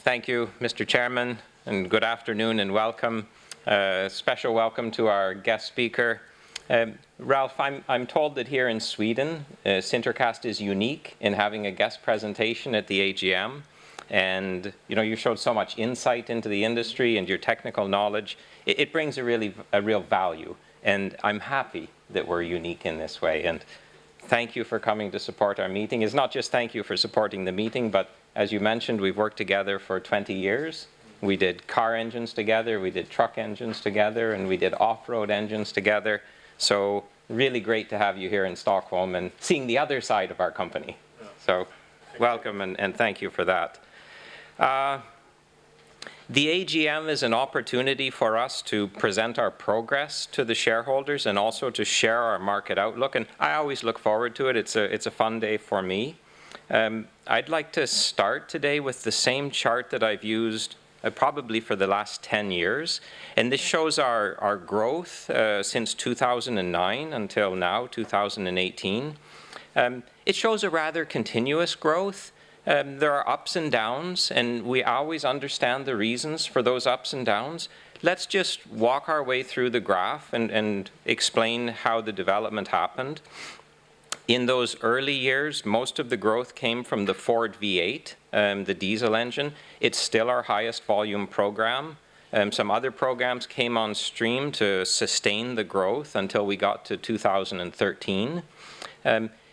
Thank you, Mr. Chairman, and good afternoon and welcome. Special welcome to our guest speaker. Ralph, I'm told that here in Sweden, SinterCast is unique in having a guest presentation at the AGM. And you showed so much insight into the industry and your technical knowledge. It brings a real value. And I'm happy that we're unique in this way. And thank you for coming to support our meeting. It's not just thank you for supporting the meeting, but as you mentioned, we've worked together for 20 years. We did car engines together, we did truck engines together, and we did off-road engines together. So really great to have you here in Stockholm and seeing the other side of our company. So welcome and thank you for that. The AGM is an opportunity for us to present our progress to the shareholders and also to share our market outlook. And I always look forward to it. It's a fun day for me. I'd like to start today with the same chart that I've used probably for the last 10 years. And this shows our growth since 2009 until now, 2018. It shows a rather continuous growth. There are ups and downs, and we always understand the reasons for those ups and downs. Let's just walk our way through the graph and explain how the development happened. In those early years, most of the growth came from the Ford V8, the diesel engine. It's still our highest volume program. Some other programs came on stream to sustain the growth until we got to 2013.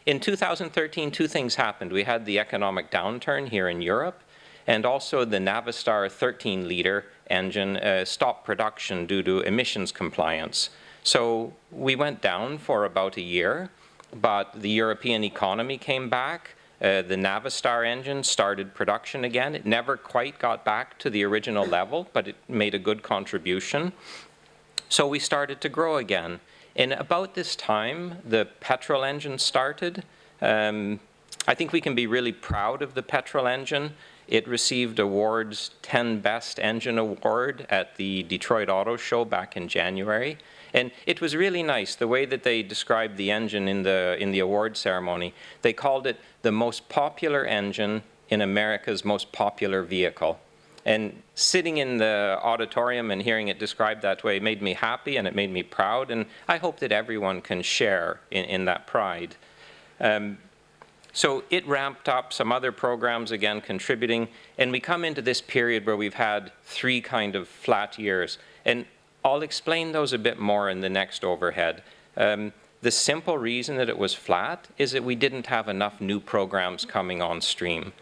In 2013, two things happened. We had the economic downturn here in Europe, and also the Navistar 13-liter engine stopped production due to emissions compliance. So we went down for about a year, but the European economy came back. The Navistar engine started production again. It never quite got back to the original level, but it made a good contribution. So we started to grow again. And about this time, the petrol engine started. I think we can be really proud of the petrol engine. It received awards 10 Best Engine Award at the Detroit Auto Show back in January. And it was really nice, the way that they described the engine in the award ceremony. They called it the most popular engine in America's most popular vehicle. And sitting in the auditorium and hearing it described that way made me happy and it made me proud, and I hope that everyone can share in that pride. So it ramped up, some other programs again contributing, and we come into this period where we've had three kind of flat years. And I'll explain those a bit more in the next overhead. The simple reason that it was flat is that we didn't have enough new programs coming on stream.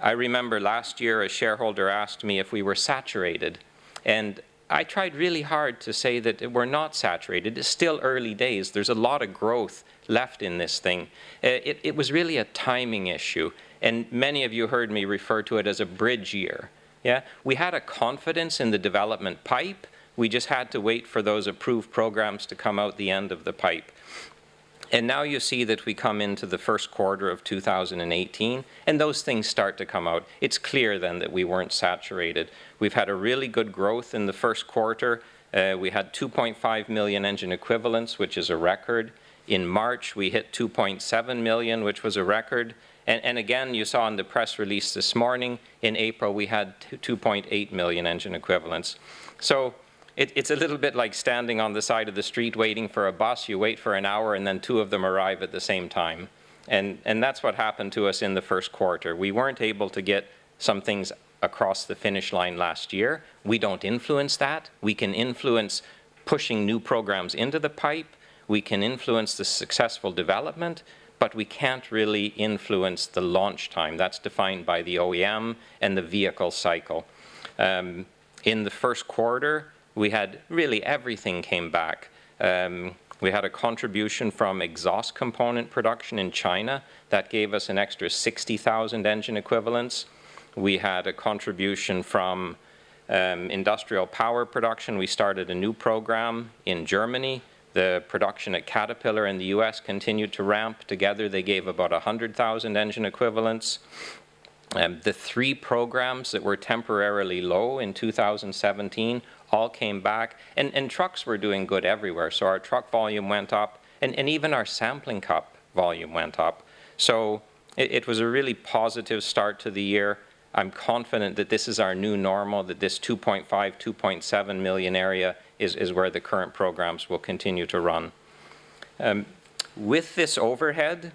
I remember last year a shareholder asked me if we were saturated, and I tried really hard to say that we're not saturated. It's still early days. There's a lot of growth left in this thing. It was really a timing issue, and many of you heard me refer to it as a bridge year. Yeah? We had a confidence in the development pipe. We just had to wait for those approved programs to come out the end of the pipe. And now you see that we come into the first quarter of 2018, and those things start to come out. It's clear then that we weren't saturated. We've had a really good growth in the first quarter. We had 2.5 million engine equivalents, which is a record. In March, we hit 2.7 million, which was a record. And again, you saw in the press release this morning, in April, we had 2.8 million engine equivalents. So it's a little bit like standing on the side of the street waiting for a bus. You wait for an hour and then two of them arrive at the same time. And that's what happened to us in the first quarter. We weren't able to get some things across the finish line last year. We don't influence that. We can influence pushing new programs into the pipe. We can influence the successful development, but we can't really influence the launch time. That's defined by the OEM and the vehicle cycle. In the first quarter, we had really everything came back. We had a contribution from exhaust component production in China. That gave us an extra 60,000 engine equivalents. We had a contribution from industrial power production. We started a new program in Germany. The production at Caterpillar in the US continued to ramp. Together they gave about 100,000 engine equivalents. The three programs that were temporarily low in 2017 all came back, and trucks were doing good everywhere. So our truck volume went up, and even our sampling cup volume went up. So it was a really positive start to the year. I'm confident that this is our new normal, that this 2.5, 2.7 million area is where the current programs will continue to run. With this overhead,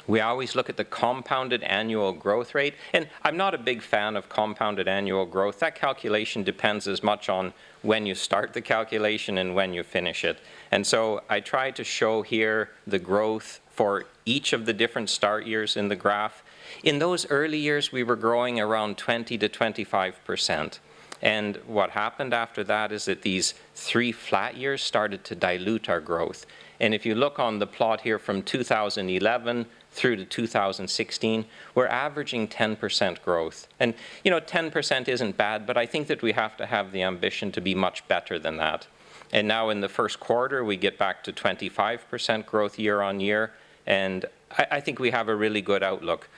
we always look at the compounded annual growth rate, and I'm not a big fan of compounded annual growth. That calculation depends as much on when you start the calculation and when you finish it. And so I try to show here the growth for each of the different start years in the graph. In those early years, we were growing around 20 to 25%. And what happened after that is that these 3 flat years started to dilute our growth. And if you look on the plot here from 2011 through to 2016, we're averaging 10% growth. And, you know, 10% isn't bad, but I think that we have to have the ambition to be much better than that. And now in the first quarter, we get back to 25% growth year on year, and I think we have a really good outlook.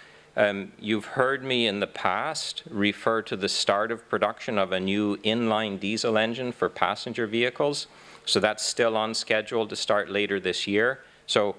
You've heard me in the past refer to the start of production of a new inline diesel engine for passenger vehicles. So that's still on schedule to start later this year. So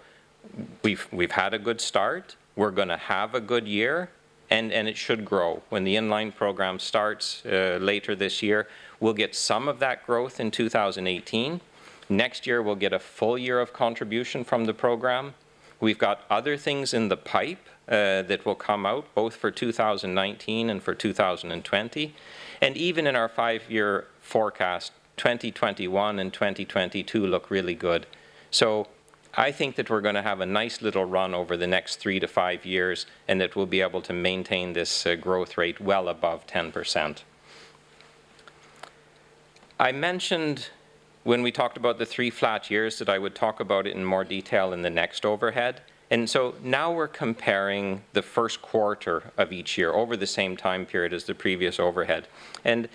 we've had a good start. We're going to have a good year, and it should grow. When the inline program starts later this year, we'll get some of that growth in 2018. Next year, we'll get a full year of contribution from the program. We've got other things in the pipe that will come out, both for 2019 and for 2020. And even in our 5-year forecast, 2021 and 2022 look really good. So I think that we're going to have a nice little run over the next 3 to 5 years, and that we'll be able to maintain this growth rate well above 10%. I mentioned when we talked about the 3 flat years that I would talk about it in more detail in the next overhead. And so now we're comparing the first quarter of each year over the same time period as the previous overhead. And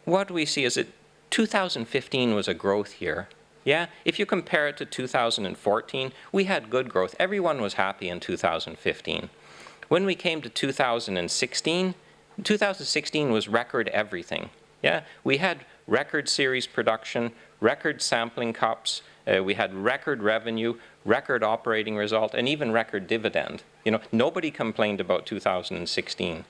what we see is that 2015 was a growth year. Yeah, if you compare it to 2014, we had good growth. Everyone was happy in 2015. When we came to 2016, 2016 was record everything. Yeah, we had record series production, record sampling cups, we had record revenue, record operating result, and even record dividend. You know, nobody complained about 2016.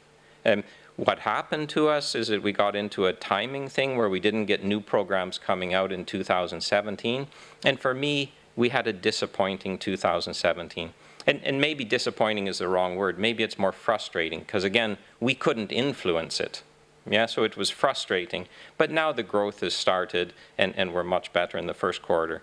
What happened to us is that we got into a timing thing where we didn't get new programs coming out in 2017. And for me, we had a disappointing 2017. And maybe disappointing is the wrong word. Maybe it's more frustrating, because again, we couldn't influence it. Yeah, so it was frustrating. But now the growth has started, and we're much better in the first quarter.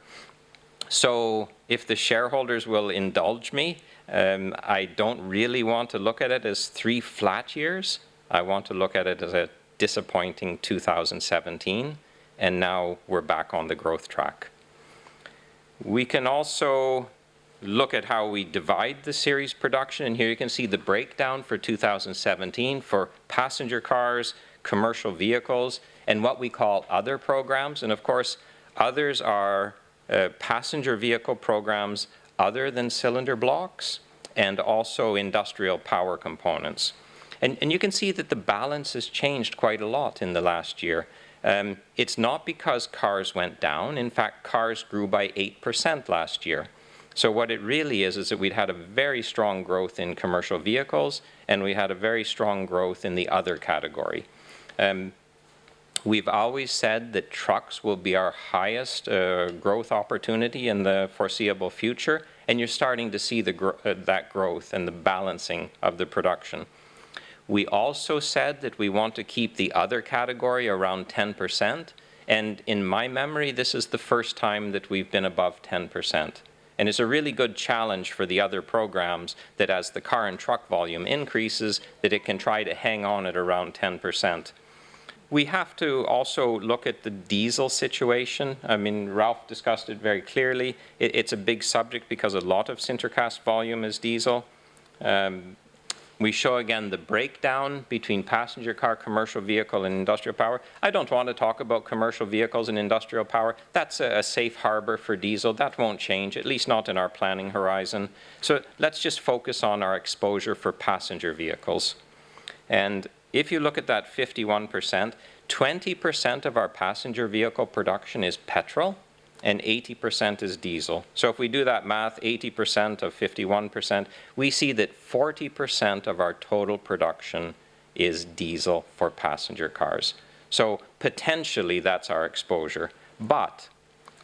So if the shareholders will indulge me, I don't really want to look at it as 3 flat years. I want to look at it as a disappointing 2017, and now we're back on the growth track. We can also look at how we divide the series production, and here you can see the breakdown for 2017 for passenger cars, commercial vehicles, and what we call other programs. And of course, others are passenger vehicle programs other than cylinder blocks, and also industrial power components. And you can see that the balance has changed quite a lot in the last year. It's not because cars went down. In fact, cars grew by 8% last year. So what it really is that we'd had a very strong growth in commercial vehicles, and we had a very strong growth in the other category. We've always said that trucks will be our highest growth opportunity in the foreseeable future, and you're starting to see that growth and the balancing of the production. We also said that we want to keep the other category around 10%, and in my memory, this is the first time that we've been above 10%. And it's a really good challenge for the other programs that as the car and truck volume increases, that it can try to hang on at around 10%. We have to also look at the diesel situation. I mean, Ralph discussed it very clearly. It's a big subject because a lot of SinterCast volume is diesel. We show again the breakdown between passenger car, commercial vehicle, and industrial power. I don't want to talk about commercial vehicles and industrial power. That's a safe harbor for diesel. That won't change, at least not in our planning horizon. So let's just focus on our exposure for passenger vehicles. And if you look at that 51%, 20% of our passenger vehicle production is petrol, and 80% is diesel. So if we do that math, 80% of 51%, we see that 40% of our total production is diesel for passenger cars. So potentially that's our exposure. But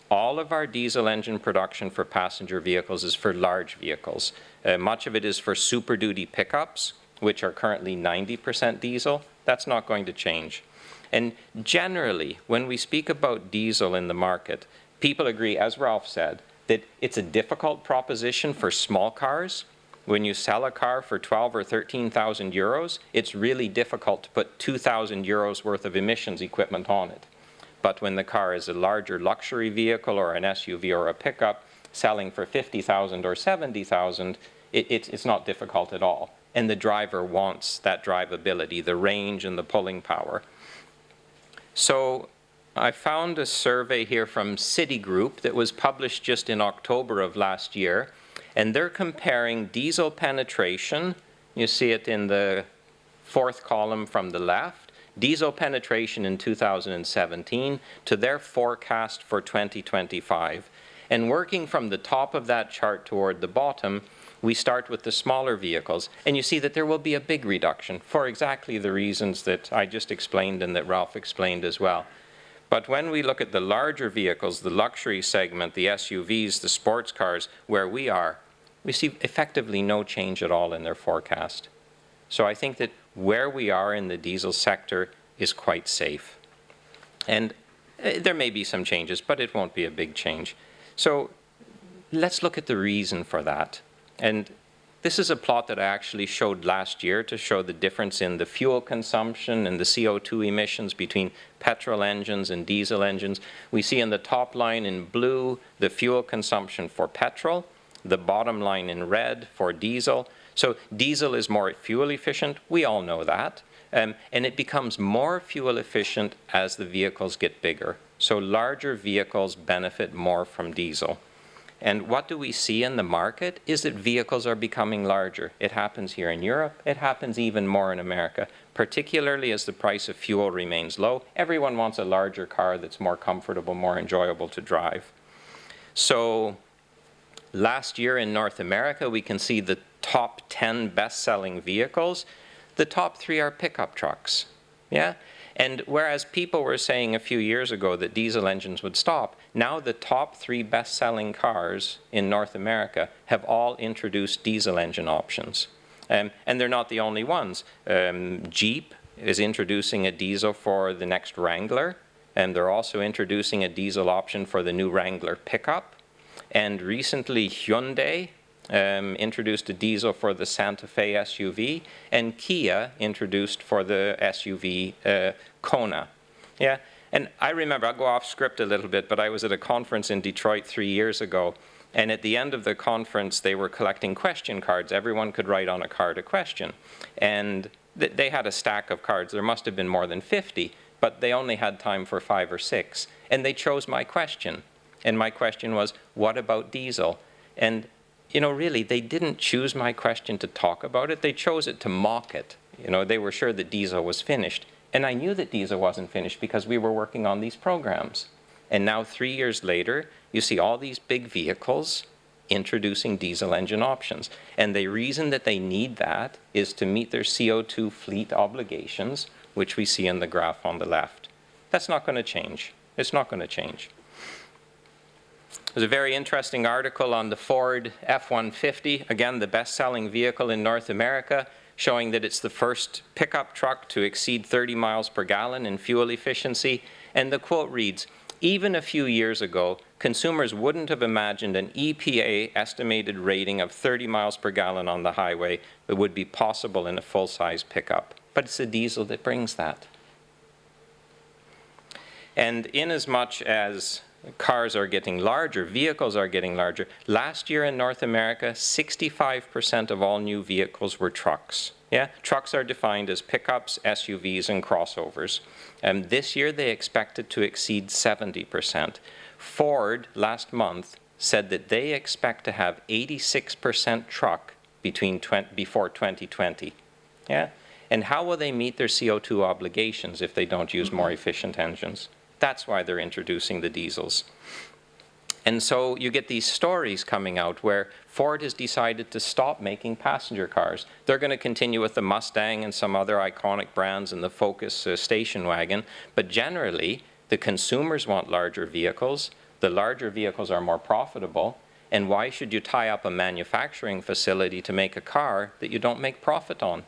all of our diesel engine production for passenger vehicles is for large vehicles. Much of it is for Super Duty pickups, which are currently 90% diesel. That's not going to change. And generally, when we speak about diesel in the market, people agree, as Ralph said, that it's a difficult proposition for small cars. When you sell a car for 12 or 13,000 euros, it's really difficult to put 2,000 euros worth of emissions equipment on it. But when the car is a larger luxury vehicle or an SUV or a pickup selling for 50,000 or 70,000, it's not difficult at all. And the driver wants that drivability, the range and the pulling power. So I found a survey here from Citigroup that was published just in October of last year, and they're comparing diesel penetration, you see it in the fourth column from the left, diesel penetration in 2017 to their forecast for 2025. And working from the top of that chart toward the bottom, we start with the smaller vehicles, and you see that there will be a big reduction for exactly the reasons that I just explained and that Ralph explained as well. But when we look at the larger vehicles, the luxury segment, the SUVs, the sports cars, where we are, we see effectively no change at all in their forecast. So I think that where we are in the diesel sector is quite safe. And there may be some changes, but it won't be a big change. So let's look at the reason for that. And this is a plot that I actually showed last year to show the difference in the fuel consumption and the CO2 emissions between petrol engines and diesel engines. We see in the top line in blue the fuel consumption for petrol, the bottom line in red for diesel. So diesel is more fuel efficient, we all know that, and it becomes more fuel efficient as the vehicles get bigger. So larger vehicles benefit more from diesel. And what do we see in the market is that vehicles are becoming larger. It happens here in Europe. It happens even more in America, particularly as the price of fuel remains low. Everyone wants a larger car that's more comfortable, more enjoyable to drive. So last year in North America, we can see the top 10 best-selling vehicles. The top 3 are pickup trucks. Yeah? And whereas people were saying a few years ago that diesel engines would stop, now the top 3 best-selling cars in North America have all introduced diesel engine options. And they're not the only ones. Jeep is introducing a diesel for the next Wrangler, and they're also introducing a diesel option for the new Wrangler pickup. And recently Hyundai introduced a diesel for the Santa Fe SUV, and Kia introduced for the SUV Kona. Yeah, and I remember, I'll go off script a little bit, but I was at a conference in Detroit 3 years ago, and at the end of the conference they were collecting question cards. Everyone could write on a card a question, and they had a stack of cards. There must have been more than 50, but they only had time for 5 or 6, and they chose my question. And my question was, what about diesel? And you know, really, they didn't choose my question to talk about it. They chose it to mock it. You know, they were sure that diesel was finished. And I knew that diesel wasn't finished because we were working on these programs. And now 3 years later, you see all these big vehicles introducing diesel engine options. And the reason that they need that is to meet their CO2 fleet obligations, which we see in the graph on the left. That's not going to change. It's not going to change. There's a very interesting article on the Ford F-150, again, the best-selling vehicle in North America, showing that it's the first pickup truck to exceed 30 miles per gallon in fuel efficiency. And the quote reads, "Even a few years ago, consumers wouldn't have imagined an EPA estimated rating of 30 miles per gallon on the highway that would be possible in a full-size pickup. But it's a diesel that brings that." And inasmuch as cars are getting larger, vehicles are getting larger. Last year in North America, 65% of all new vehicles were trucks. Yeah, trucks are defined as pickups, SUVs, and crossovers. This year they expected to exceed 70%. Ford last month said that they expect to have 86% truck before 2020. Yeah, and how will they meet their CO2 obligations if they don't use more efficient engines? That's why they're introducing the diesels. And so you get these stories coming out where Ford has decided to stop making passenger cars. They're going to continue with the Mustang and some other iconic brands and the Focus station wagon, but generally the consumers want larger vehicles. The larger vehicles are more profitable, and why should you tie up a manufacturing facility to make a car that you don't make profit on?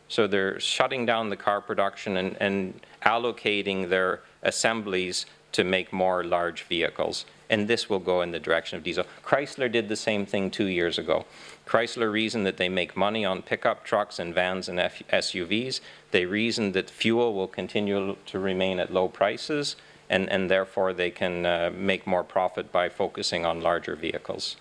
So they're shutting down the car production and allocating their assemblies to make more large vehicles. And this will go in the direction of diesel. Chrysler did the same thing 2 years ago. Chrysler reasoned that they make money on pickup trucks and vans and SUVs. They reasoned that fuel will continue to remain at low prices, and therefore they can make more profit by focusing on larger vehicles.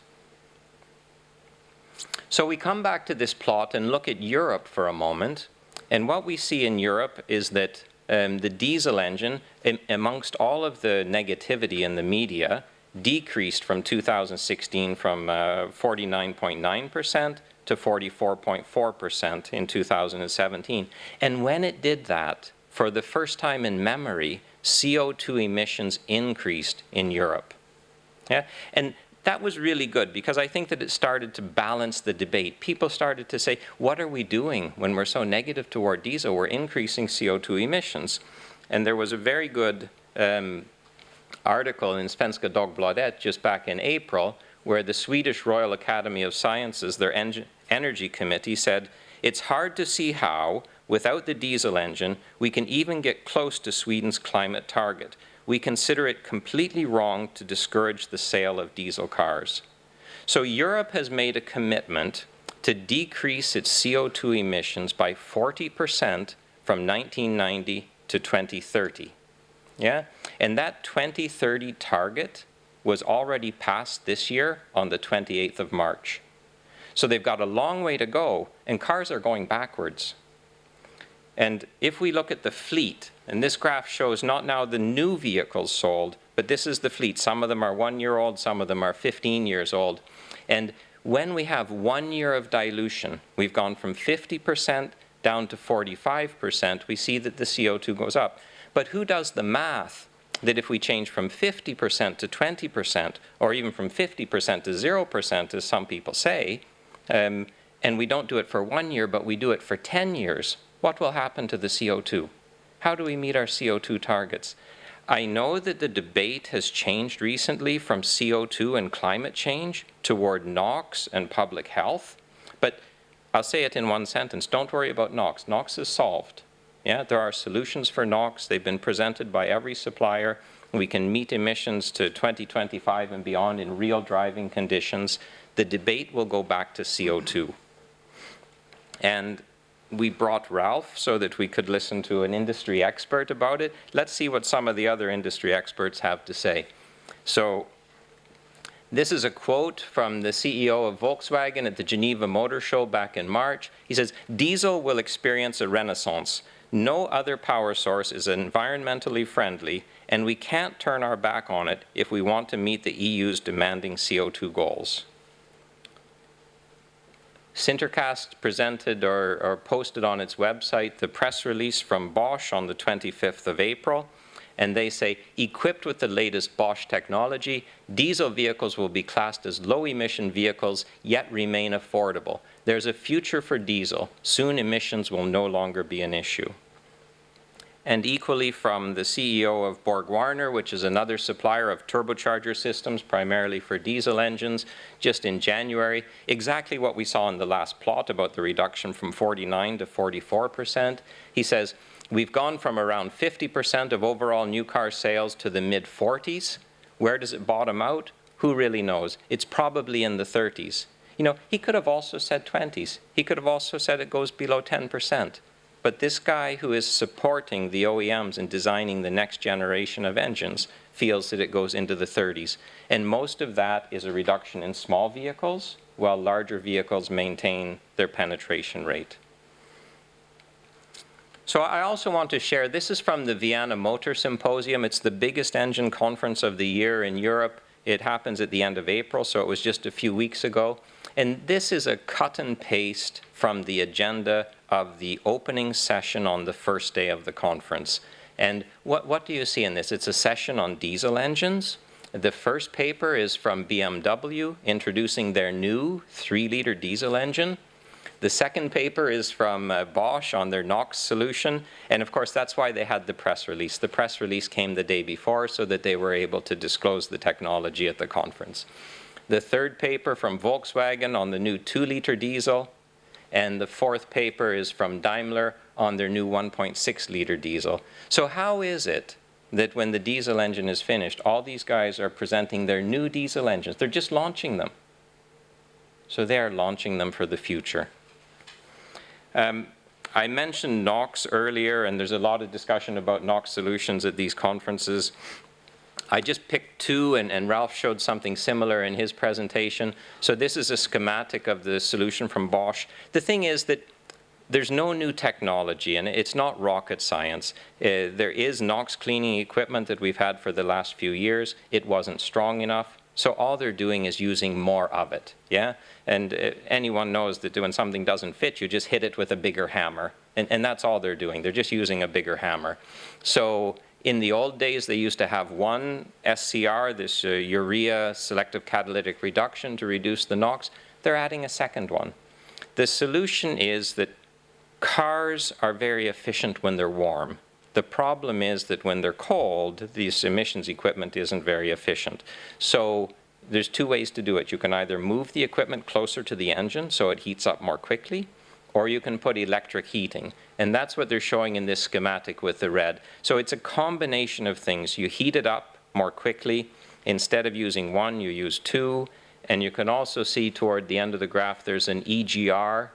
So we come back to this plot and look at Europe for a moment. And what we see in Europe is that the diesel engine, amongst all of the negativity in the media, decreased from 2016 from 49.9% to 44.4% in 2017. And when it did that, for the first time in memory, CO2 emissions increased in Europe. Yeah? And that was really good, because I think that it started to balance the debate. People started to say, what are we doing when we're so negative toward diesel? We're increasing CO2 emissions. And there was a very good article in Svenska Dagbladet just back in April, where the Swedish Royal Academy of Sciences, their energy committee, said, it's hard to see how, without the diesel engine, we can even get close to Sweden's climate target. We consider it completely wrong to discourage the sale of diesel cars. So Europe has made a commitment to decrease its CO2 emissions by 40% from 1990 to 2030. Yeah? And that 2030 target was already passed this year on the 28th of March. So they've got a long way to go, and cars are going backwards. And if we look at the fleet, and this graph shows not now the new vehicles sold, but this is the fleet. Some of them are 1 year old, some of them are 15 years old. And when we have 1 year of dilution, we've gone from 50% down to 45%, we see that the CO2 goes up. But who does the math that if we change from 50% to 20%, or even from 50% to 0%, as some people say, and we don't do it for 1 year, but we do it for 10 years, what will happen to the CO2? How do we meet our CO2 targets? I know that the debate has changed recently from CO2 and climate change toward NOx and public health, but I'll say it in one sentence. Don't worry about NOx. NOx is solved. Yeah, there are solutions for NOx. They've been presented by every supplier. We can meet emissions to 2025 and beyond in real driving conditions. The debate will go back to CO2. And we brought Ralph so that we could listen to an industry expert about it. Let's see what some of the other industry experts have to say. So this is a quote from the CEO of Volkswagen at the Geneva Motor Show back in March. He says, "Diesel will experience a renaissance. No other power source is environmentally friendly, and we can't turn our back on it if we want to meet the EU's demanding CO2 goals." SinterCast presented or posted on its website the press release from Bosch on the 25th of April, and they say, equipped with the latest Bosch technology, diesel vehicles will be classed as low-emission vehicles, yet remain affordable. There's a future for diesel. Soon emissions will no longer be an issue. And equally from the CEO of Borg-Warner, which is another supplier of turbocharger systems, primarily for diesel engines, just in January, exactly what we saw in the last plot about the reduction from 49 to 44%. He says, we've gone from around 50% of overall new car sales to the mid-40s. Where does it bottom out? Who really knows? It's probably in the 30s. You know, he could have also said 20s. He could have also said it goes below 10%. But this guy who is supporting the OEMs in designing the next generation of engines feels that it goes into the 30s. And most of that is a reduction in small vehicles, while larger vehicles maintain their penetration rate. So I also want to share, this is from the Vienna Motor Symposium. It's the biggest engine conference of the year in Europe. It happens at the end of April, so it was just a few weeks ago. And this is a cut and paste from the agenda of the opening session on the first day of the conference. And what do you see in this? It's a session on diesel engines. The first paper is from BMW, introducing their new 3-liter diesel engine. The second paper is from Bosch on their NOx solution, and of course that's why they had the press release. The press release came the day before so that they were able to disclose the technology at the conference. The third paper from Volkswagen on the new 2-liter diesel, and the fourth paper is from Daimler on their new 1.6-liter diesel. So how is it that when the diesel engine is finished, all these guys are presenting their new diesel engines? They're just launching them. So they are launching them for the future. I mentioned NOx earlier, and there's a lot of discussion about NOx solutions at these conferences. I just picked two, and Ralph showed something similar in his presentation. So this is a schematic of the solution from Bosch. The thing is that there's no new technology, and it's not rocket science. There is NOx cleaning equipment that we've had for the last few years. It wasn't strong enough. So all they're doing is using more of it, yeah? And anyone knows that when something doesn't fit, you just hit it with a bigger hammer. And that's all they're doing. They're just using a bigger hammer. So in the old days, they used to have one SCR, this urea selective catalytic reduction to reduce the NOx. They're adding a second one. The solution is that cars are very efficient when they're warm. The problem is that when they're cold, this emissions equipment isn't very efficient. So there's two ways to do it. You can either move the equipment closer to the engine so it heats up more quickly, or you can put electric heating. And that's what they're showing in this schematic with the red. So it's a combination of things. You heat it up more quickly. Instead of using one, you use two. And you can also see toward the end of the graph there's an EGR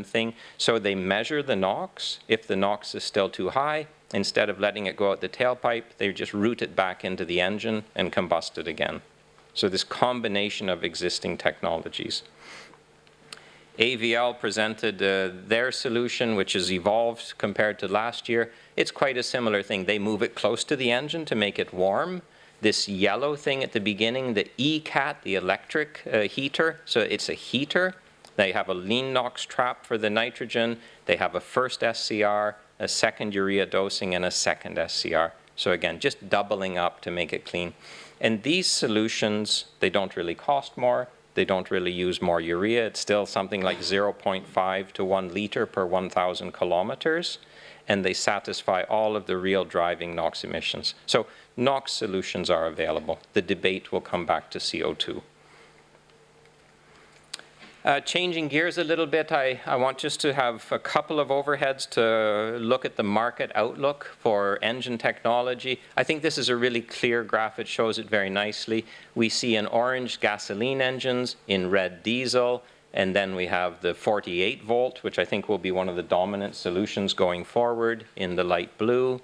thing. So they measure the NOx. If the NOx is still too high, instead of letting it go out the tailpipe, they just route it back into the engine and combust it again. So this combination of existing technologies. AVL presented their solution, which has evolved compared to last year. It's quite a similar thing. They move it close to the engine to make it warm. This yellow thing at the beginning, the ECAT, the electric heater, so it's a heater. They have a lean NOx trap for the nitrogen. They have a first SCR, a second urea dosing, and a second SCR. So again, just doubling up to make it clean. And these solutions, they don't really cost more. They don't really use more urea. It's still something like 0.5 to 1 liter per 1,000 kilometers. And they satisfy all of the real driving NOx emissions. So NOx solutions are available. The debate will come back to CO2. Changing gears a little bit, I want just to have a couple of overheads to look at the market outlook for engine technology. I think this is a really clear graph. It shows it very nicely. We see in orange gasoline engines, in red diesel, and then we have the 48 volt, which I think will be one of the dominant solutions going forward, in the light blue.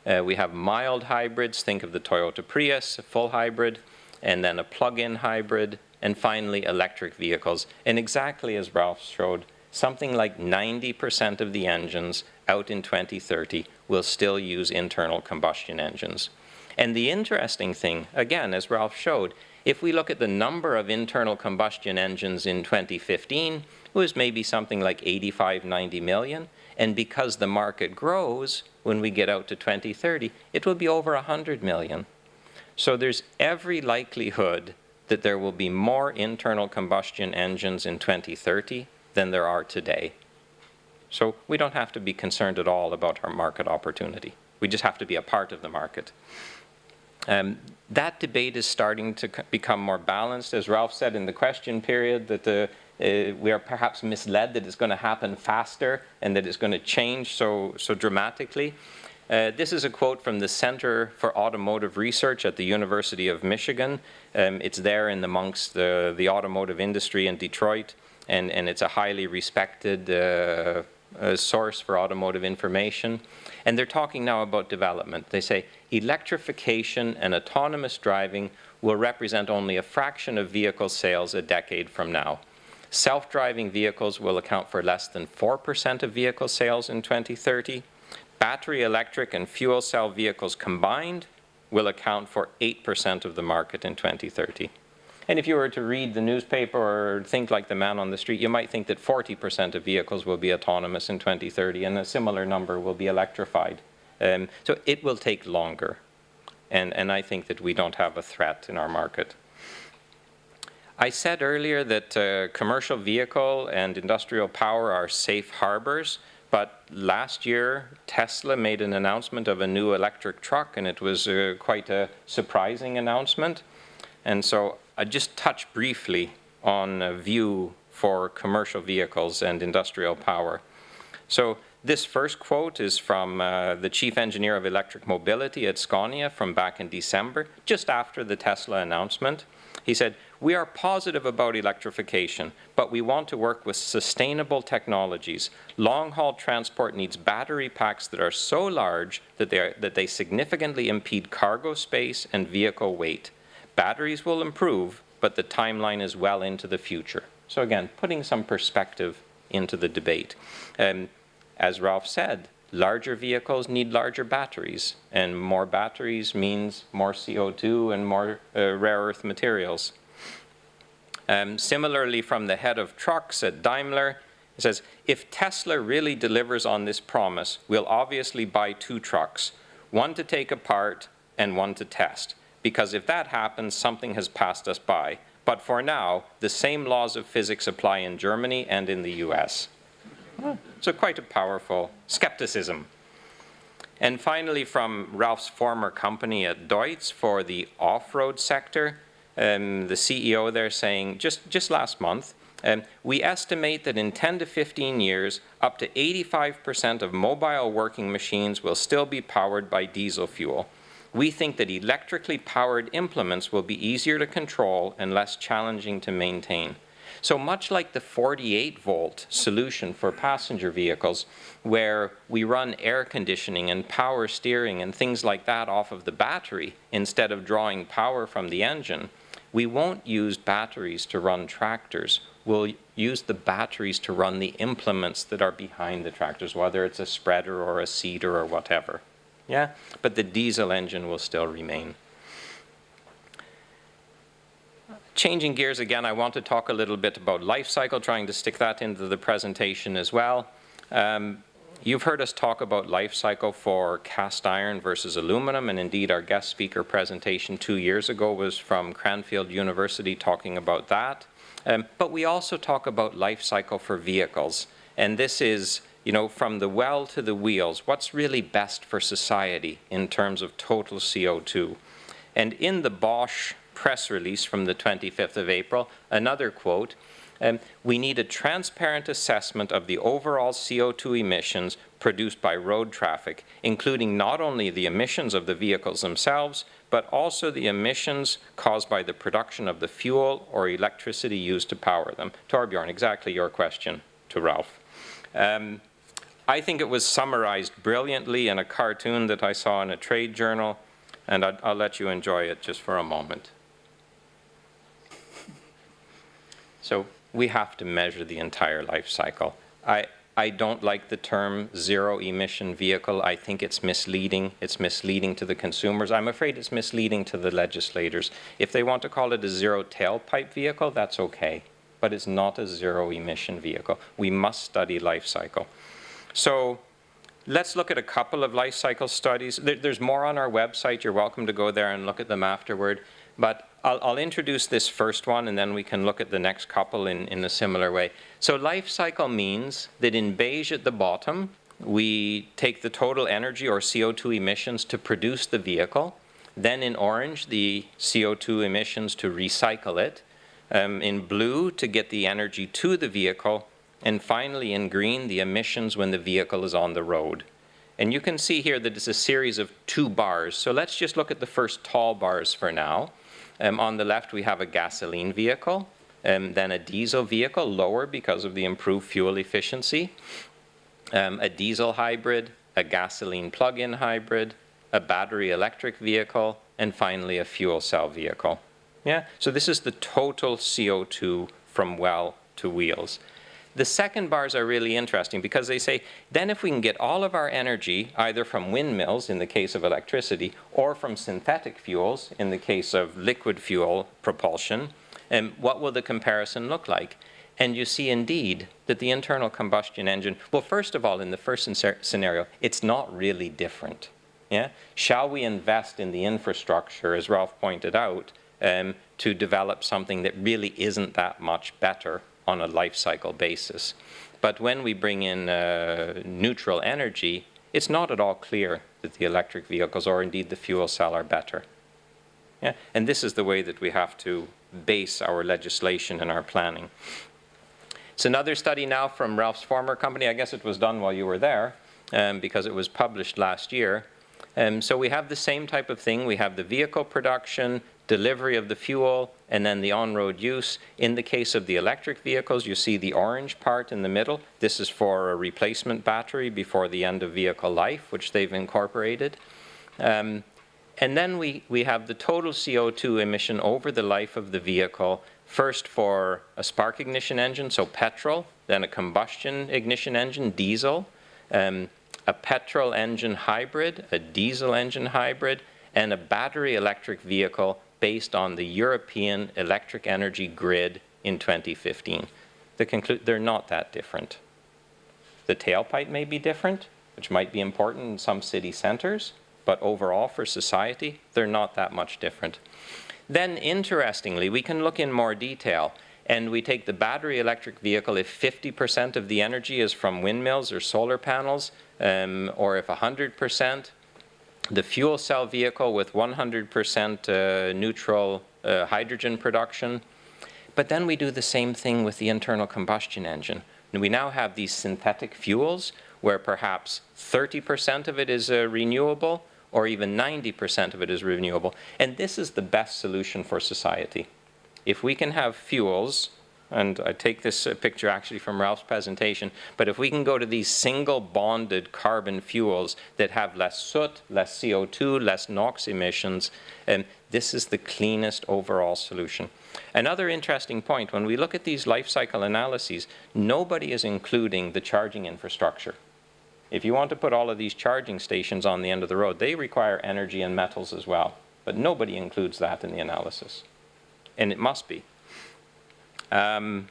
We have mild hybrids. Think of the Toyota Prius, a full hybrid, and then a plug-in hybrid. And finally, electric vehicles. And exactly as Ralph showed, something like 90% of the engines out in 2030 will still use internal combustion engines. And the interesting thing, again, as Ralph showed, if we look at the number of internal combustion engines in 2015, it was maybe something like 85, 90 million. And because the market grows, when we get out to 2030, it will be over 100 million. So there's every likelihood that there will be more internal combustion engines in 2030 than there are today. So we don't have to be concerned at all about our market opportunity. We just have to be a part of the market. That debate is starting to become more balanced. As Ralph said in the question period, that we are perhaps misled that it's going to happen faster and that it's going to change so dramatically. This is a quote from the Center for Automotive Research at the University of Michigan. It's there in amongst the automotive industry in Detroit, and it's a highly respected source for automotive information. And they're talking now about development. They say electrification and autonomous driving will represent only a fraction of vehicle sales a decade from now. Self-driving vehicles will account for less than 4% of vehicle sales in 2030. Battery electric and fuel cell vehicles combined will account for 8% of the market in 2030. And if you were to read the newspaper or think like the man on the street, you might think that 40% of vehicles will be autonomous in 2030 and a similar number will be electrified. So it will take longer. and I think that we don't have a threat in our market. I said earlier that commercial vehicle and industrial power are safe harbors, but last year Tesla made an announcement of a new electric truck, and it was quite a surprising announcement. And so I just touch briefly on a view for commercial vehicles and industrial power. So this first quote is from the chief engineer of electric mobility at Scania from back in December, just after the Tesla announcement. He said, "We are positive about electrification, but we want to work with sustainable technologies. Long-haul transport needs battery packs that are so large that they significantly impede cargo space and vehicle weight. Batteries will improve, but the timeline is well into the future." So again, putting some perspective into the debate. As Ralph said, larger vehicles need larger batteries, and more batteries means more CO2 and more rare earth materials. Similarly, from the head of trucks at Daimler, it says, "If Tesla really delivers on this promise, we'll obviously buy 2 trucks, one to take apart and one to test, because if that happens, something has passed us by. But for now, the same laws of physics apply in Germany and in the US." So quite a powerful skepticism. And finally, from Ralph's former company at Deutz for the off-road sector, the CEO there saying, just last month, "We estimate that in 10 to 15 years, up to 85% of mobile working machines will still be powered by diesel fuel. We think that electrically powered implements will be easier to control and less challenging to maintain." So much like the 48-volt solution for passenger vehicles, where we run air conditioning and power steering and things like that off of the battery instead of drawing power from the engine, we won't use batteries to run tractors. We'll use the batteries to run the implements that are behind the tractors, whether it's a spreader or a seeder or whatever. Yeah, but the diesel engine will still remain. Changing gears again, I want to talk a little bit about life cycle, trying to stick that into the presentation as well. You've heard us talk about life cycle for cast iron versus aluminum, and indeed our guest speaker presentation 2 years ago was from Cranfield University talking about that. But we also talk about life cycle for vehicles, and this is, you know, from the well to the wheels, what's really best for society in terms of total CO2. And in the Bosch press release from the 25th of April, another quote, "We need a transparent assessment of the overall CO2 emissions produced by road traffic, including not only the emissions of the vehicles themselves, but also the emissions caused by the production of the fuel or electricity used to power them." Torbjörn, exactly your question to Ralph. I think it was summarized brilliantly in a cartoon that I saw in a trade journal, and I'll let you enjoy it just for a moment. So we have to measure the entire life cycle. I don't like the term zero emission vehicle. I think it's misleading. It's misleading to the consumers. I'm afraid it's misleading to the legislators. If they want to call it a zero tailpipe vehicle, that's okay. But it's not a zero emission vehicle. We must study life cycle. So let's look at a couple of life cycle studies. There's more on our website. You're welcome to go there and look at them afterward. But I'll introduce this first one, and then we can look at the next couple in a similar way. So life cycle means that in beige at the bottom, we take the total energy or CO2 emissions to produce the vehicle. Then in orange, the CO2 emissions to recycle it. In blue, to get the energy to the vehicle. And finally, in green, the emissions when the vehicle is on the road. And you can see here that it's a series of 2 bars. So let's just look at the first tall bars for now. On the left, we have a gasoline vehicle, then a diesel vehicle, lower because of the improved fuel efficiency, a diesel hybrid, a gasoline plug-in hybrid, a battery electric vehicle, and finally a fuel cell vehicle. Yeah, so this is the total CO2 from well to wheels. The second bars are really interesting because they say, then if we can get all of our energy, either from windmills in the case of electricity, or from synthetic fuels in the case of liquid fuel propulsion, what will the comparison look like? And you see indeed that the internal combustion engine, well, first of all, in the first scenario, it's not really different. Yeah? Shall we invest in the infrastructure, as Ralph pointed out, to develop something that really isn't that much better on a life cycle basis? But when we bring in neutral energy, it's not at all clear that the electric vehicles or indeed the fuel cell are better. Yeah? And this is the way that we have to base our legislation and our planning. It's another study now from Ralph's former company. I guess it was done while you were there, because it was published last year. So we have the same type of thing. We have the vehicle production, delivery of the fuel, and then the on-road use. In the case of the electric vehicles, you see the orange part in the middle. This is for a replacement battery before the end of vehicle life, which they've incorporated. And then we have the total CO2 emission over the life of the vehicle, first for a spark ignition engine, so petrol, then a combustion ignition engine, diesel, a petrol engine hybrid, a diesel engine hybrid, and a battery electric vehicle based on the European electric energy grid in 2015. They're not that different. The tailpipe may be different, which might be important in some city centers, but overall for society, they're not that much different. Then, interestingly, we can look in more detail, and we take the battery electric vehicle if 50% of the energy is from windmills or solar panels, or if 100%, the fuel cell vehicle with 100% neutral hydrogen production. But then we do the same thing with the internal combustion engine. And we now have these synthetic fuels where perhaps 30% of it is renewable, or even 90% of it is renewable. And this is the best solution for society. If we can have fuels, and I take this picture actually from Ralph's presentation, but if we can go to these single bonded carbon fuels that have less soot, less CO2, less NOx emissions, this is the cleanest overall solution. Another interesting point, when we look at these life cycle analyses, nobody is including the charging infrastructure. If you want to put all of these charging stations on the end of the road, they require energy and metals as well. But nobody includes that in the analysis. And it must be. And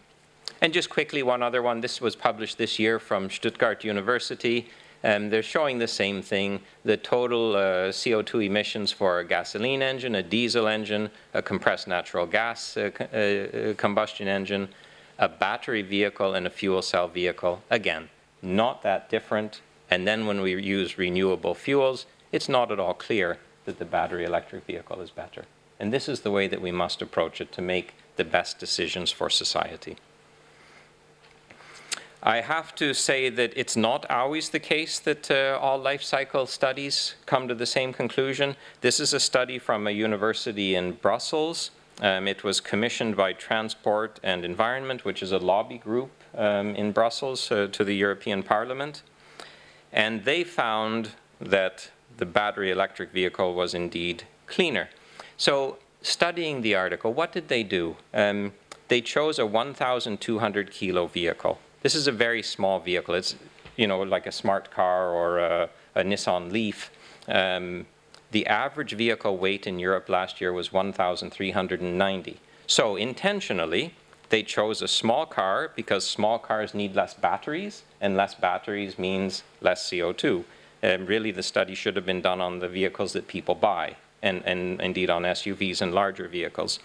just quickly, one other one. This was published this year from Stuttgart University. They're showing the same thing. The total CO2 emissions for a gasoline engine, a diesel engine, a compressed natural gas combustion engine, a battery vehicle, and a fuel cell vehicle. Again, not that different. And then when we use renewable fuels, it's not at all clear that the battery electric vehicle is better. And this is the way that we must approach it to make the best decisions for society. I have to say that it's not always the case that all life cycle studies come to the same conclusion. This is a study from a university in Brussels. It was commissioned by Transport and Environment, which is a lobby group in Brussels to the European Parliament. And they found that the battery electric vehicle was indeed cleaner. So studying the article, what did they do? They chose a 1,200 kilo vehicle. This is a very small vehicle. It's, you know, like a smart car or a Nissan Leaf. The average vehicle weight in Europe last year was 1,390. So intentionally, they chose a small car because small cars need less batteries, and less batteries means less CO2. Really, the study should have been done on the vehicles that people buy, and indeed on SUVs and larger vehicles.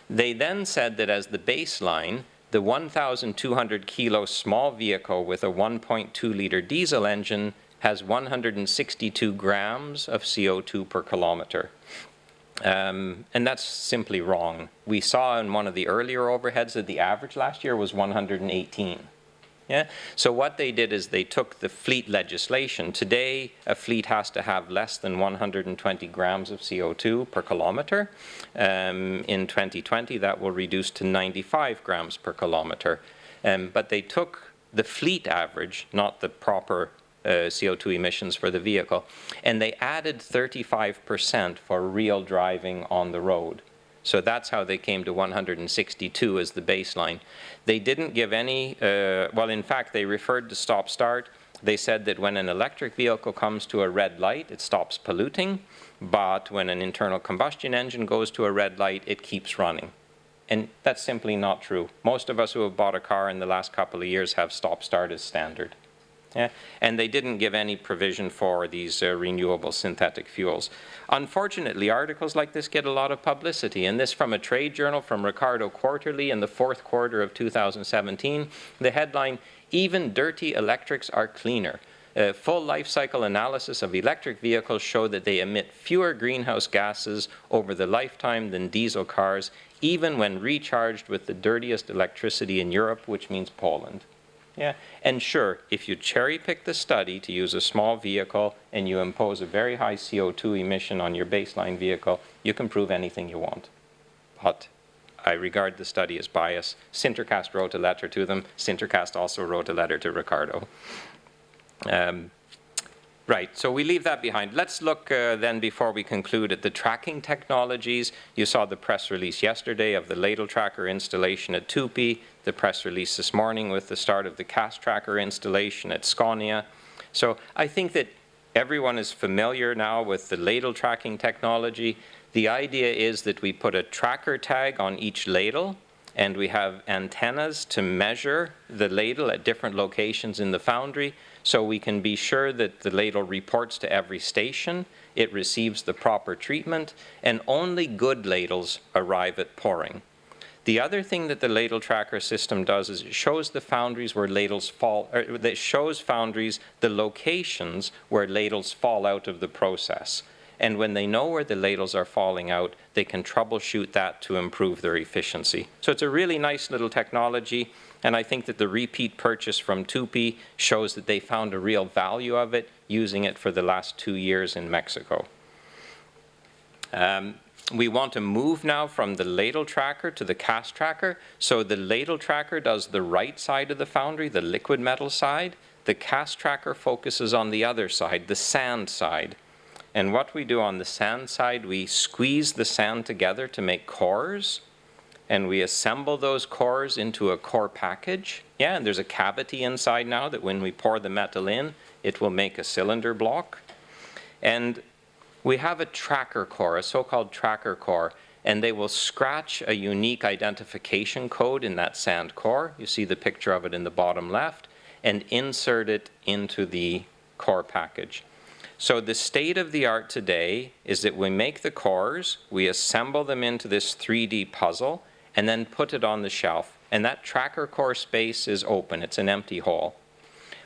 They then said that as the baseline, the 1,200 kilo small vehicle with a 1.2 liter diesel engine has 162 grams of CO2 per kilometer. And that's simply wrong. We saw in one of the earlier overheads that the average last year was 118. Yeah? So what they did is they took the fleet legislation. Today, a fleet has to have less than 120 grams of CO2 per kilometer. In 2020, that will reduce to 95 grams per kilometer. But they took the fleet average, not the proper CO2 emissions for the vehicle, and they added 35% for real driving on the road. So that's how they came to 162 as the baseline. They didn't give any, well, in fact, they referred to stop-start. They said that when an electric vehicle comes to a red light, it stops polluting, but when an internal combustion engine goes to a red light, it keeps running. And that's simply not true. Most of us who have bought a car in the last couple of years have stop-start as standard. Yeah? And they didn't give any provision for these renewable synthetic fuels. Unfortunately, articles like this get a lot of publicity, and this from a trade journal from Ricardo Quarterly in the 4th quarter of 2017. The headline, "Even dirty electrics are cleaner. Full life cycle analysis of electric vehicles show that they emit fewer greenhouse gases over the lifetime than diesel cars, even when recharged with the dirtiest electricity in Europe," which means Poland. Yeah, and sure, if you cherry pick the study to use a small vehicle and you impose a very high CO2 emission on your baseline vehicle, you can prove anything you want. But I regard the study as biased. SinterCast wrote a letter to them. SinterCast also wrote a letter to Ricardo. Right, so we leave that behind. Let's look then, before we conclude, at the tracking technologies. You saw the press release yesterday of the ladle tracker installation at Tupi, the press release this morning with the start of the cast tracker installation at Scania. So I think that everyone is familiar now with the ladle tracking technology. The idea is that we put a tracker tag on each ladle, and we have antennas to measure the ladle at different locations in the foundry, so we can be sure that the ladle reports to every station, it receives the proper treatment, and only good ladles arrive at pouring. The other thing that the ladle tracker system does is it shows the foundries where ladles fall, or it shows foundries the locations where ladles fall out of the process. And when they know where the ladles are falling out, they can troubleshoot that to improve their efficiency. So it's a really nice little technology, and I think that the repeat purchase from Tupi shows that they found a real value of it, using it for the last 2 years in Mexico. We want to move now from the ladle tracker to the cast tracker. So the ladle tracker does the right side of the foundry, the liquid metal side. The cast tracker focuses on the other side, the sand side. And what we do on the sand side, we squeeze the sand together to make cores, and we assemble those cores into a core package. Yeah, and there's a cavity inside now that when we pour the metal in, it will make a cylinder block. And we have a tracker core, a so-called tracker core, and they will scratch a unique identification code in that sand core. You see the picture of it in the bottom left, and insert it into the core package. So the state of the art today is that we make the cores, we assemble them into this 3D puzzle, and then put it on the shelf. And that tracker core space is open, it's an empty hole.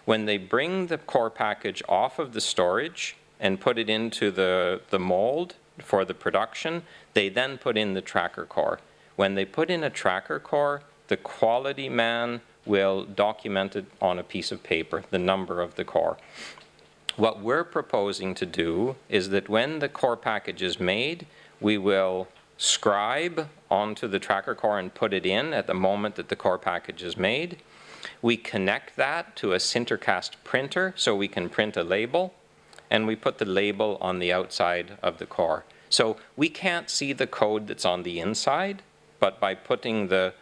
When they bring the core package off of the storage and put it into the mold for the production, they then put in the tracker core. When they put in a tracker core, the quality man will document it on a piece of paper, the number of the core. What we're proposing to do is that when the core package is made, we will scribe onto the tracker core and put it in at the moment that the core package is made. We connect that to a SinterCast printer so we can print a label, and we put the label on the outside of the core. So we can't see the code that's on the inside, but by putting the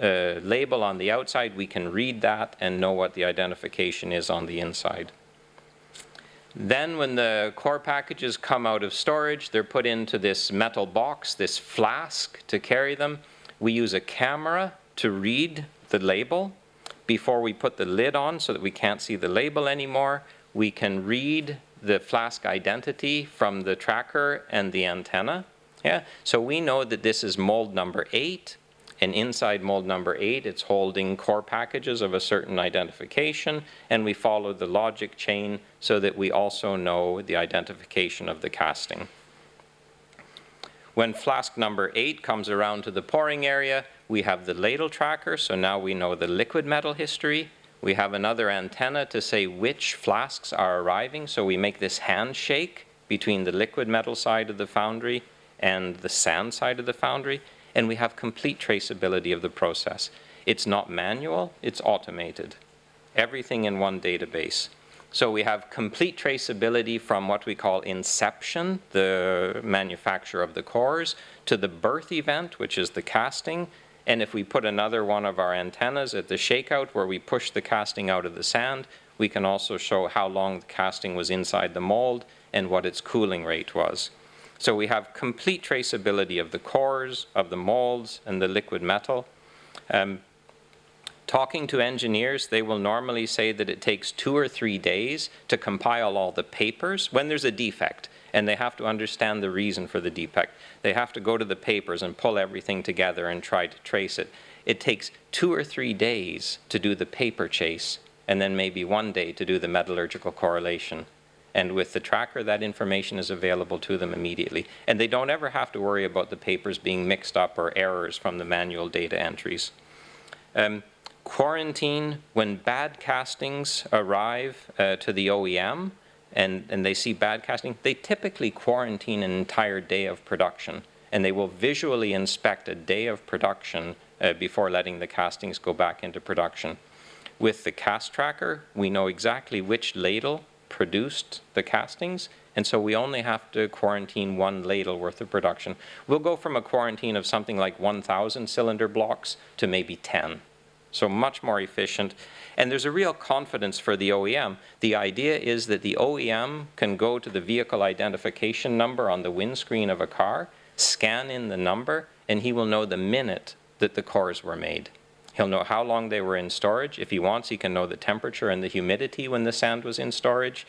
label on the outside, we can read that and know what the identification is on the inside. Then when the core packages come out of storage, they're put into this metal box, this flask to carry them. We use a camera to read the label. Before we put the lid on so that we can't see the label anymore, we can read the flask identity from the tracker and the antenna. Yeah, so we know that this is mold number 8. And inside mold number 8, it's holding core packages of a certain identification, and we follow the logic chain so that we also know the identification of the casting. When flask number 8 comes around to the pouring area, we have the ladle tracker, so now we know the liquid metal history. We have another antenna to say which flasks are arriving, so we make this handshake between the liquid metal side of the foundry and the sand side of the foundry. And we have complete traceability of the process. It's not manual, it's automated. Everything in one database. So we have complete traceability from what we call inception, the manufacture of the cores, to the birth event, which is the casting. And if we put another one of our antennas at the shakeout where we push the casting out of the sand, we can also show how long the casting was inside the mold and what its cooling rate was. So we have complete talking Talking to engineers, they will normally say that it takes 2 or 3 days to compile all the papers when there's a defect, and they have to understand the reason for the defect. They have to go to the papers and pull everything together and try to trace it. It takes 2 or 3 days to do the paper chase, and then maybe 1 day to do the metallurgical correlation. And with the tracker, that information is available to them immediately. And they don't ever have to worry about the papers being mixed up or errors from the manual data entries. Quarantine, when bad castings arrive to the OEM and they see bad casting, they typically quarantine an entire day of production. And they will visually inspect a day of production before letting the castings go back into production. With the cast tracker, we know exactly which ladle produced the castings, and so we only have to quarantine 1 ladle worth of production. We'll go from a quarantine of something like 1,000 cylinder blocks to maybe 10. So much more efficient. And there's a real confidence for the OEM. The idea is that the OEM can go to the vehicle identification number on the windscreen of a car, scan in the number, and he will know the minute that the cores were made. He'll know how long they were in storage. If he wants, he can know the temperature and the humidity when the sand was in storage.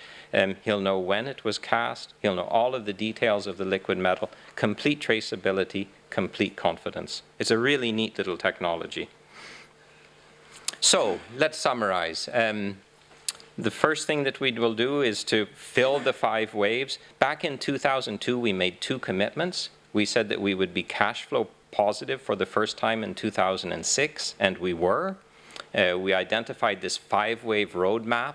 He'll know when it was cast. He'll know all of the details of the liquid metal. Complete traceability, complete confidence. It's a really neat little technology. So let's summarize. The first thing that we will do is to fill the 5 waves. Back in 2002, we made 2 commitments. We said that we would be cash flow positive for the first time in 2006, and we were. We identified this 5-wave roadmap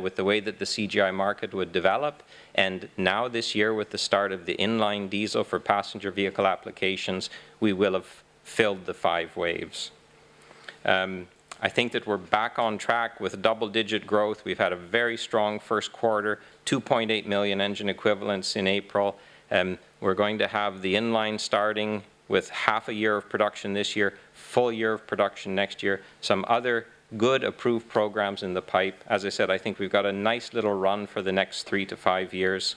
with the way that the CGI market would develop, and now this year with the start of the inline diesel for passenger vehicle applications, we will have filled the 5 waves. I think that we're back on track with double-digit growth. We've had a very strong first quarter, 2.8 million engine equivalents in April. We're going to have the inline starting with half a year of production this year, full year of production next year, some other good approved programs in the pipe. As I said, I think we've got a nice little run for the next 3 to 5 years.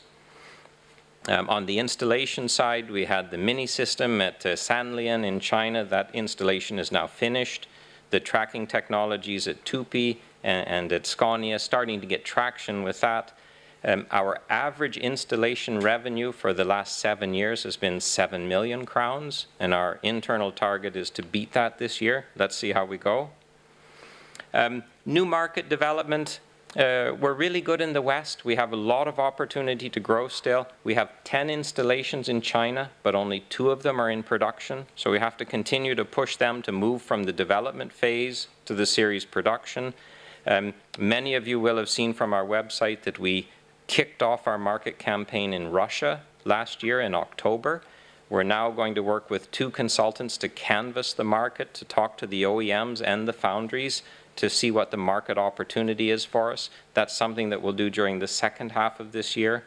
On the installation side, we had the mini system at Sanlian in China. That installation is now finished. The tracking technologies at Tupi and at Scania starting to get traction with that. Our average installation revenue for the last 7 years has been 7 million crowns, and our internal target is to beat that this year. Let's see how we go. New market development. We're really good in the West. We have a lot of opportunity to grow still. We have 10 installations in China, but only 2 of them are in production. So we have to continue to push them to move from the development phase to the series production. Many of you will have seen from our website that we kicked off our market campaign in Russia last year in October. We're now going to work with 2 consultants to canvass the market, to talk to the OEMs and the foundries to see what the market opportunity is for us. That's something that we'll do during the second half of this year.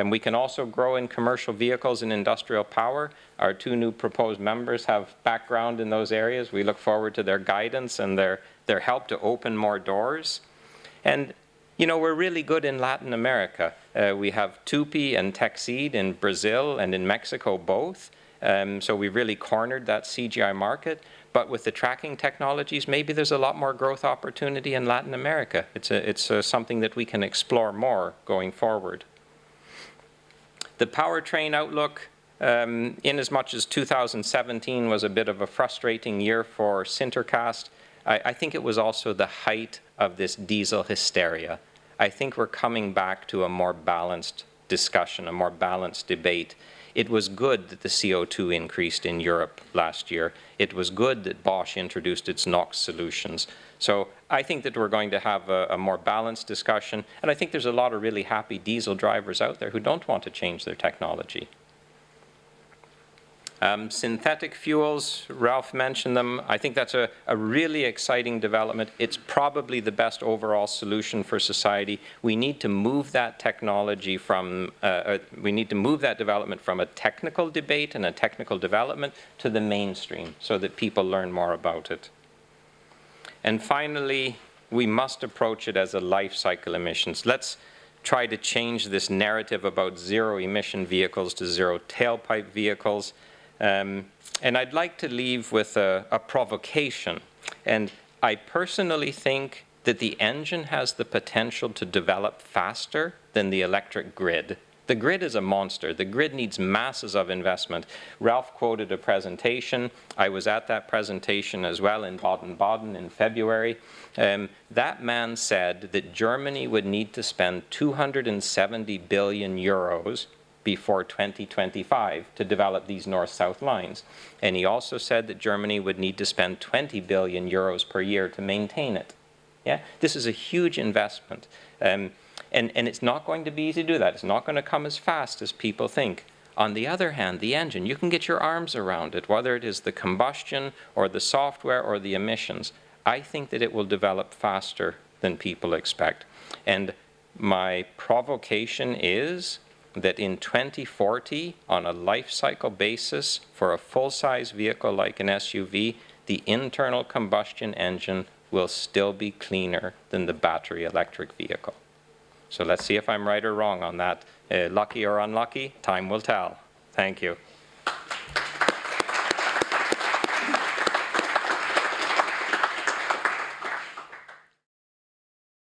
We can also grow in commercial vehicles and industrial power. Our 2 new proposed members have background in those areas. We look forward to their guidance and their help to open more doors. And you know, we're really good in Latin America. We have Tupi and Texeed in Brazil and in Mexico both. So we've really cornered that CGI market. But with the tracking technologies, maybe there's a lot more growth opportunity in Latin America. It's something that we can explore more going forward. The powertrain outlook, in as much as 2017 was a bit of a frustrating year for SinterCast, I think it was also the height of this diesel hysteria. I think we're coming back to a more balanced discussion, a more balanced debate. It was good that the CO2 increased in Europe last year. It was good that Bosch introduced its NOx solutions. So I think that we're going to have a more balanced discussion, and I think there's a lot of really happy diesel drivers out there who don't want to change their technology. Synthetic fuels, Ralph mentioned them. I think that's a really exciting development. It's probably the best overall solution for society. We need to move that technology from, we need to move that development from a technical debate and a technical development to the mainstream so that people learn more about it. And finally, we must approach it as a life cycle emissions. Let's try to change this narrative about zero emission vehicles to zero tailpipe vehicles. And I'd like to leave with a provocation. And I personally think that the engine has the potential to develop faster than the electric grid. The grid is a monster. The grid needs masses of investment. Ralph quoted a presentation. I was at that presentation as well in Baden-Baden in February. That man said that Germany would need to spend 270 billion euros before 2025 to develop these north-south lines. And he also said that Germany would need to spend 20 billion euros per year to maintain it. Yeah, this is a huge investment. And it's not going to be easy to do that. It's not going to come as fast as people think. On the other hand, the engine, you can get your arms around it, whether it is the combustion or the software or the emissions. I think that it will develop faster than people expect. And my provocation is that in 2040, on a life cycle basis, for a full-size vehicle like an SUV, the internal combustion engine will still be cleaner than the battery electric vehicle. So let's see if I'm right or wrong on that. Lucky or unlucky, time will tell. Thank you.